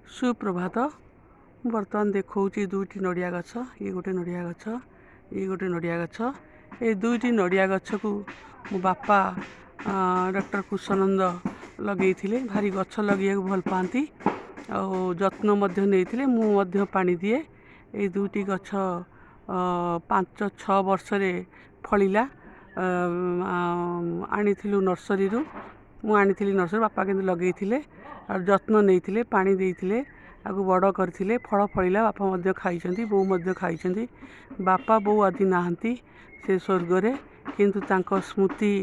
सुप्रभात। बर्तमान देखा दुईटी नड़िया गछ, ये गोटे नड़िया गछ, ये गोटे नड़िया गछ। ये दुईटी नड़िया गछ को मो बापा डॉक्टर कुशानंद लगे भारी गछ लगे भल पाती जत्न नहीं मु पानी दिए। ये दुईटी गछ 5-6 वर्ष फलिला। आनी नर्सरी मुझे नर्सरी बापा के लगे जत्न नहीं पानी देते आगु बड़ करते फल फलिला। बापा खाई बो खाई बापा बो आदि नहांती से स्वर्ग किंतु तांको स्मृति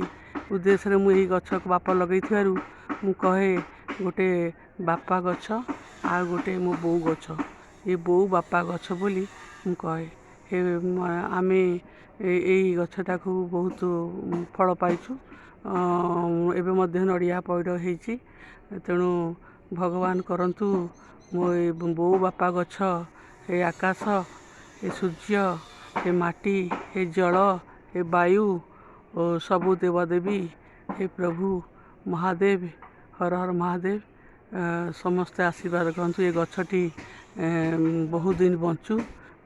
उद्देश्य मुझे गछ को बापा लगे मु कहे गोटे बापा गछ आ गोटे मो बो गछ, ये बो बापा गछ बोली मु कहे। आमे यही गछटा को बहुत फल पाइछु। एवं नड़िया पैड़ होती तेणु भगवान करंतु मो बो बापा गछ, हे आकाश, हे सूर्य, हे माटी, हे जल, हे वायु सबु देवदेवी, हे प्रभु महादेव, हर हर महादेव समस्ते आशीर्वाद करंतु। ये गछटी बहुत दिन बंचु,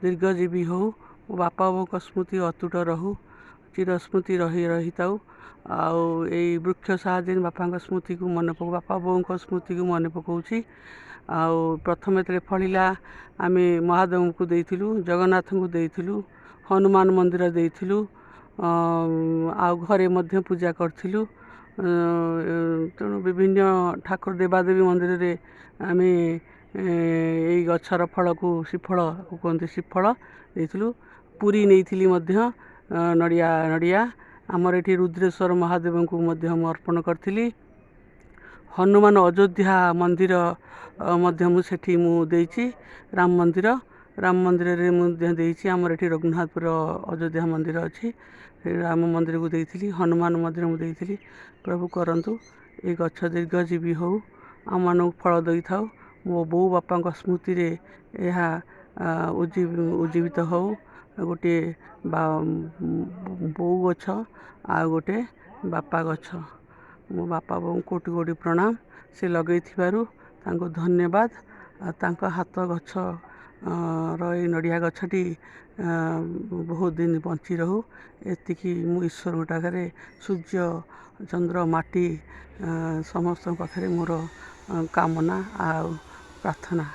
दीर्घजीवी हो, बापा बो का स्मृति अतुट रहू, चिरस्मृति रही ताऊ। आउ यही वृक्ष साहाଯ୍य बापा स्मृति को मन पक बापा बो स्मृति को मन पकाऊँगी। प्रथम जो फलिला आमे महादेव को देइथिलु, जगन्नाथ को देइथिलु, हनुमान मंदिर देइथिलु, घरे मध्य पूजा करथिलु। तेणु विभिन्न ठाकुर देवादेवी मंदिर रे आमे यही गछर फल को श्रीफल को कहते श्रीफल देइथिलु। पुरी नहीं मध्य नड़िया नड़िया आमर ये रुद्रेश्वर महादेव को मध्य अर्पण करी। हनुमान अयोध्या मंदिर मुझे मुझे राम मंदिर रे मुझे आमर ये रघुनाथपुर अयोध्या मंदिर अच्छी राम मंदिर को देती। हनुमान मंदिर मुझे प्रभु करंतु ये गछ दीर्घजीवी हो, आम मान फल दई था। मो बो बापा स्मृति रे यह उज्जीवित हो। गोटे बो गछ आ गोटे बापा गछ। मो बापा बो कोटि कोटि प्रणाम। से लगे धन्यवाद। हाथ गछ रही नड़िया गछटी बहुत दिन बंची रहू एतिकी मु ईश्वर टाकरे सूर्य चंद्र माटी समस्त पाखे मोर कामना आ प्रार्थना।